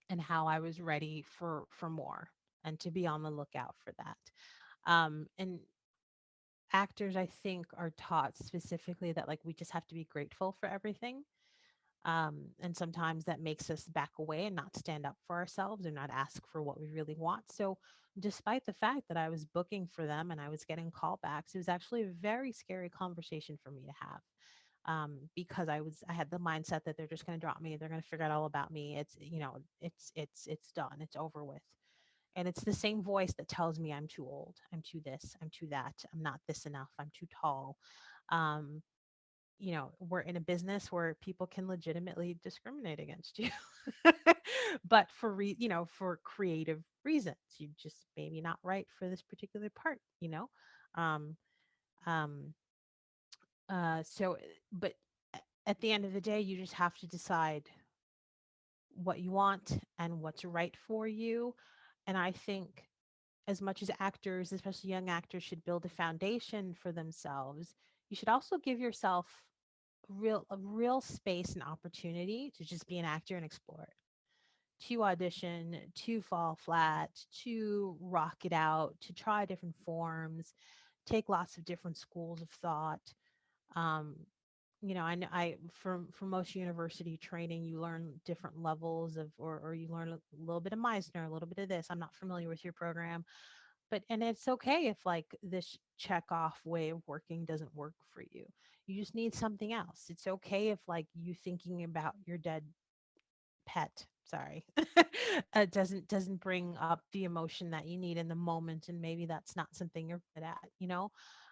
S2: and how I was ready for more and to be on the lookout for that. And actors, I think, are taught specifically that like we just have to be grateful for everything. And sometimes that makes us back away and not stand up for ourselves or not ask for what we really want. So despite the fact that I was booking for them and I was getting callbacks, it was actually a very scary conversation for me to have. Because I had the mindset that they're just going to drop me, they're going to forget all about me. It's, it's done, it's over with. And it's the same voice that tells me I'm too old, I'm too this, I'm too that, I'm not this enough, I'm too tall. Um, we're in a business where people can legitimately discriminate against you. But for creative reasons. You just maybe not right for this particular part. Um, um, but at the end of the day, you just have to decide what you want and what's right for you. And I think as much as actors, especially young actors, should build a foundation for themselves, you should also give yourself a real space and opportunity to just be an actor and explore it. To audition, to fall flat, to rock it out, to try different forms, take lots of different schools of thought. Um, I for most university training, you learn different levels of, or you learn a little bit of Meisner, a little bit of this. I'm not familiar with your program, but and it's okay if like this check off way of working doesn't work for you. You just need something else. It's okay if like you thinking about your dead pet, sorry, doesn't bring up the emotion that you need in the moment, and maybe that's not something you're good at.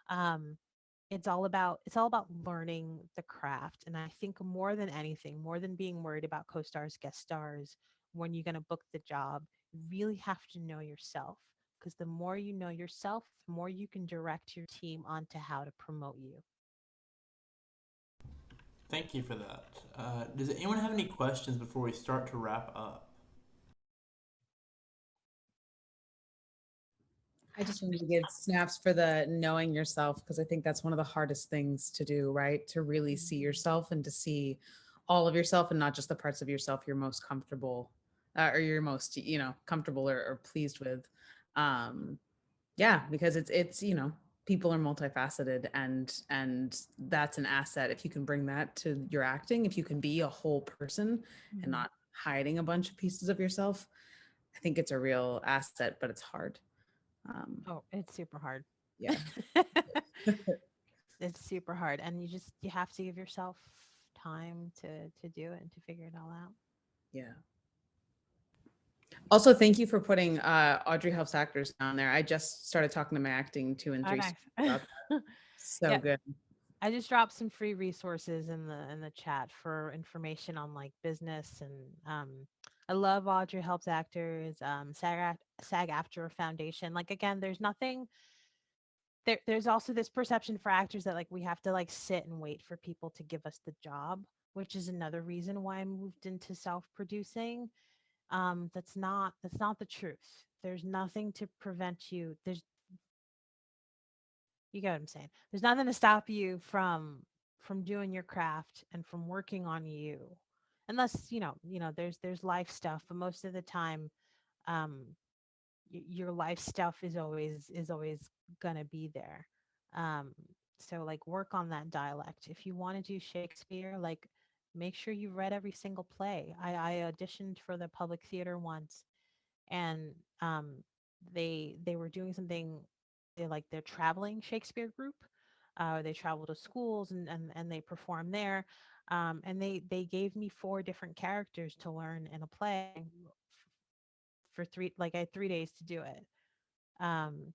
S2: um it's all about learning the craft. And I think more than anything, more than being worried about co-stars, guest stars, when you're going to book the job, you really have to know yourself, because the more you know yourself, the more you can direct your team onto how to promote you.
S1: Thank you for that. Does anyone have any questions before we start to wrap up?
S4: I just wanted to give snaps for the knowing yourself, because I think that's one of the hardest things to do, right? To really see yourself and to see all of yourself and not just the parts of yourself you're most comfortable or you're most, comfortable or pleased with. Um, yeah, because it's people are multifaceted, and that's an asset if you can bring that to your acting. If you can be a whole person and
S2: Mhm.
S4: not hiding a bunch of pieces of yourself, I think it's a real asset, but it's hard. Um,
S2: Oh, it's super hard.
S4: yeah.
S2: It's super hard, and you have to give yourself time to do it and to figure it all out.
S4: Yeah. Also, thank you for putting Audrey Helps Actors down there. I just started talking to my acting 2 and 3
S2: Oh,
S4: students
S2: nice.
S4: about that. So
S2: Yeah,
S4: good.
S2: I just dropped some free resources in the chat for information on like business. And I love Audrey Helps Actors, SAG AFTRA Foundation. Like again, there's nothing there's also this perception for actors that like we have to like sit and wait for people to give us the job, which is another reason why I moved into self-producing. That's not the truth. There's nothing to prevent you. You get what I'm saying? There's nothing to stop you from doing your craft and from working on you. Unless, there's life stuff, but most of the time, um, your life stuff is always gonna be there. Um, so like work on that dialect. If you want to do Shakespeare, like make sure you read every single play. I auditioned for the public theater once, and they were doing something. They like their traveling Shakespeare group. They travel to schools and they perform there. And they gave me four different characters to learn in a play for three. Like I had 3 days to do it. Um,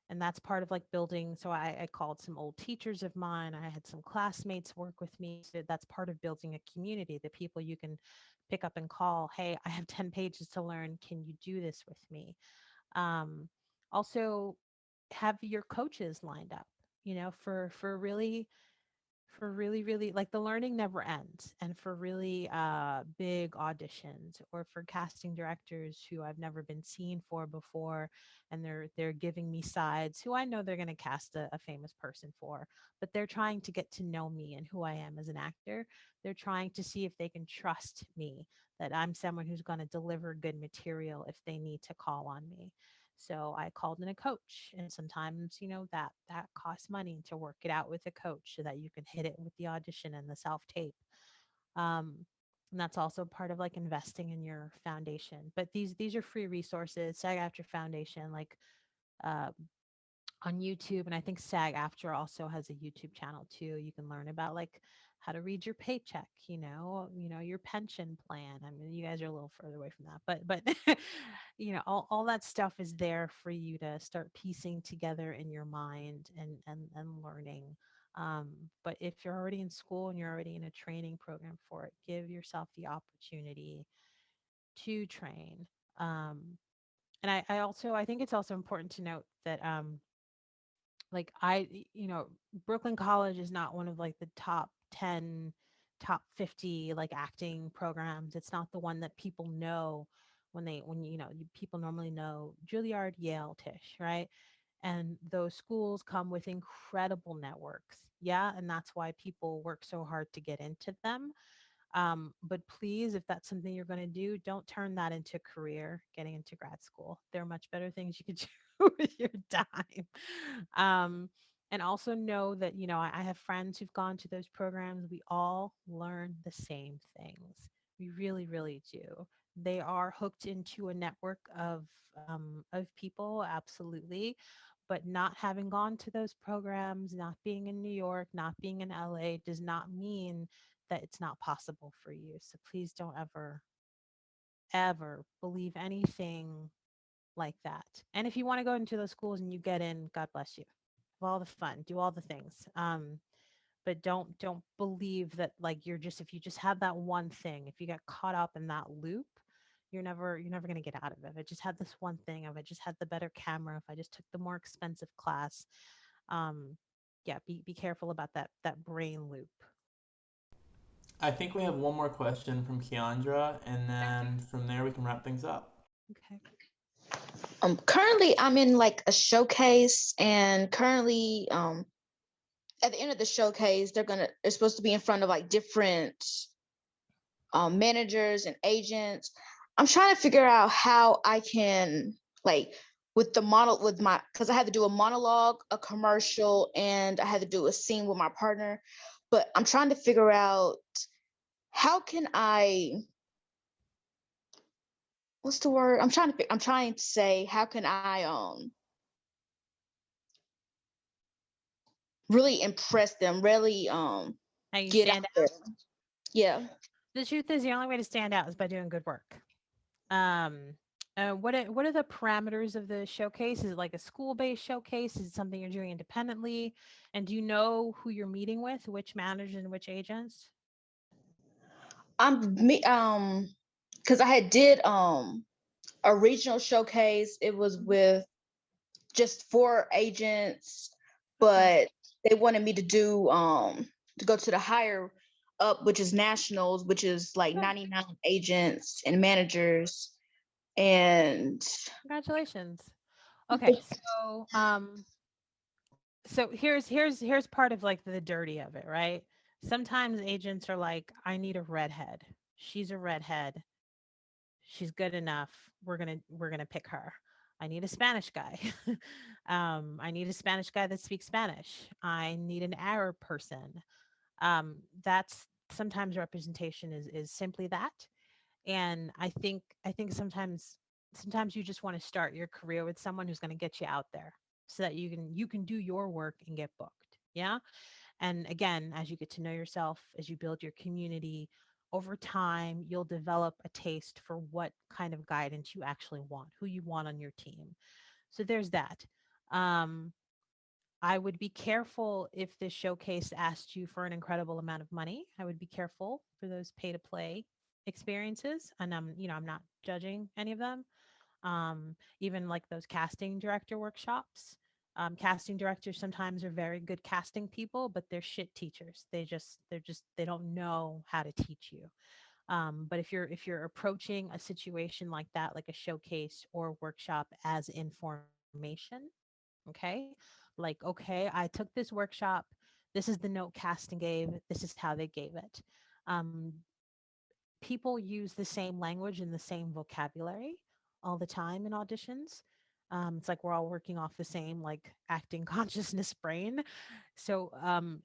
S2: and that's part of like building. So I called some old teachers of mine. I had some classmates work with me. So that's part of building a community, the people you can pick up and call. Hey, I have 10 pages to learn. Can you do this with me? um, Also have your coaches lined up, for really like the learning never ends, and for really big auditions, or for casting directors who I've never been seen for before, and they're giving me sides who I know they're going to cast a famous person for, but they're trying to get to know me and who I am as an actor. They're trying to see if they can trust me, that I'm someone who's going to deliver good material if they need to call on me. So I called in a coach, and sometimes, that costs money to work it out with a coach so that you can hit it with the audition and the self tape. Um, and that's also part of like investing in your foundation. But these are free resources. SAG After Foundation, like uh, on YouTube, and I think SAG After also has a YouTube channel too. You can learn about like how to read your paycheck, your pension plan. I mean, you guys are a little further away from that, but all that stuff is there for you to start piecing together in your mind and learning. Um, but if you're already in school and you're already in a training program for it, give yourself the opportunity to train. Um, and I think it's also important to note that like Brooklyn College is not one of like the top 10, top 50 like acting programs. It's not the one that people know when people normally know Juilliard, Yale, Tisch, right? And those schools come with incredible networks. Yeah, and that's why people work so hard to get into them. But please, if that's something you're going to do, don't turn that into a career, getting into grad school. There are much better things you could do with your time. Um, and also know that, I have friends who've gone to those programs. We all learn the same things. We really, really do. They are hooked into a network of people, absolutely. But not having gone to those programs, not being in New York, not being in LA does not mean that it's not possible for you. So please don't ever, ever believe anything like that. And if you want to go into those schools and you get in, God bless you. Have all the fun, do all the things. But don't believe that like if you just have that one thing, if you get caught up in that loop, you're never going to get out of it. If I just had this one thing, if I just had the better camera, if I just took the more expensive class, um, yeah, be careful about that brain loop.
S1: I think we have one more question from Keandra, and then from there we can wrap things up.
S2: Okay.
S5: Currently I'm in like a showcase, and currently at the end of the showcase it's supposed to be in front of like different managers and agents. I'm trying to figure out how I can like with my, because I had to do a monologue, a commercial, and I had to do a scene with my partner. But I'm trying to figure out how can I, what's the word? I'm trying to say, how can I really impress them, really
S2: How you
S5: get
S2: stand
S5: out there.
S2: out?
S5: Yeah.
S2: The truth is, the only way to stand out is by doing good work. What are the parameters of the showcase? Is it like a school-based showcase? Is it something you're doing independently? And do you know who you're meeting with, which managers and which agents?
S5: Because I had did a regional showcase. It was with just 4 agents but they wanted me to do to go to the higher up, which is nationals, which is like 99 agents and managers. And
S2: Congratulations. Okay, so here's part of like the dirty of it, right? Sometimes agents are like, I need a redhead. She's a redhead. She's good enough. We're gonna pick her. I need a Spanish guy. I need a Spanish guy that speaks Spanish. I need an Arab person. That's sometimes representation is simply that. And I think sometimes you just want to start your career with someone who's going to get you out there so that you can do your work and get booked. Yeah. And again, as you get to know yourself, as you build your community over time, you'll develop a taste for what kind of guidance you actually want, who you want on your team. So there's that. Um, I would be careful if this showcase asked you for an incredible amount of money. I would be careful for those pay to play experiences. And I'm not judging any of them. Even like those casting director workshops. Casting directors sometimes are very good casting people, but they're shit teachers. They don't know how to teach you. But if you're approaching a situation like that, like a showcase or workshop as information, okay, like, okay, I took this workshop, this is the note casting gave, this is how they gave it. um, People use the same language and the same vocabulary all the time in auditions. It's like we're all working off the same like acting consciousness brain. So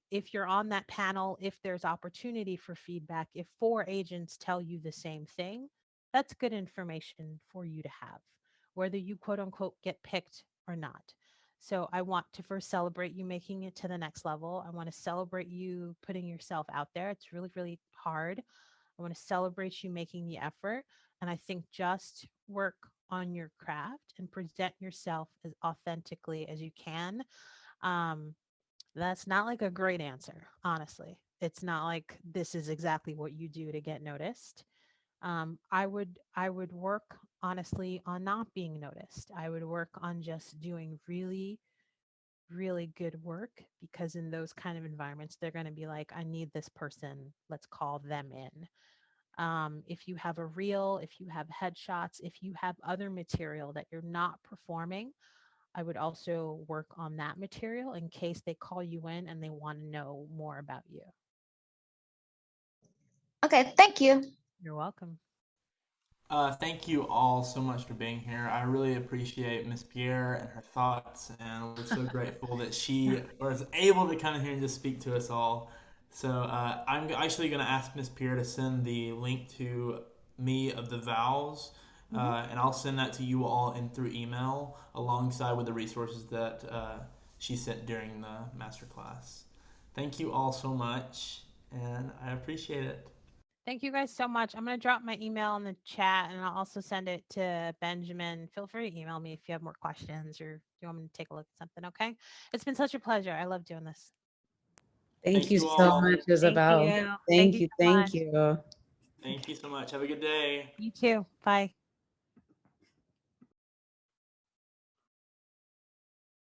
S2: if you're on that panel, if there's opportunity for feedback, if four agents tell you the same thing, that's good information for you to have, whether you quote unquote get picked or not. So I want to first celebrate you making it to the next level. I want to celebrate you putting yourself out there. It's really, really hard. I want to celebrate you making the effort. And I think just work on your craft and present yourself as authentically as you can. Um, that's not like a great answer, honestly. It's not like this is exactly what you do to get noticed. I would work honestly on not being noticed. I would work on just doing really, really good work, because in those kind of environments, they're going to be like, I need this person. Let's call them in. If you have a reel, if you have headshots, if you have other material that you're not performing, I would also work on that material in case they call you in and they want to know more about you.
S5: okay, thank you.
S2: You're welcome.
S1: Thank you all so much for being here. I really appreciate Miss Pierre and her thoughts, and we're so grateful that she was able to come in here and just speak to us all. So I'm actually going to ask Miss Pierre to send the link to me of the vows, and I'll send that to you all in through email alongside with the resources that she sent during the masterclass. Thank you all so much, and I appreciate it.
S2: Thank you guys so much. I'm going to drop my email in the chat, and I'll also send it to Benjamin. Feel free to email me if you have more questions or you want me to take a look at something. Okay. It's been such a pleasure. I love doing this.
S4: Thank you
S1: you
S4: so
S1: all.
S4: much,
S2: Thank
S4: Isabelle.
S2: you.
S4: Thank
S2: you
S4: you.
S2: so much.
S4: Thank you.
S1: Thank you so much. Have a good day.
S2: You too. Bye.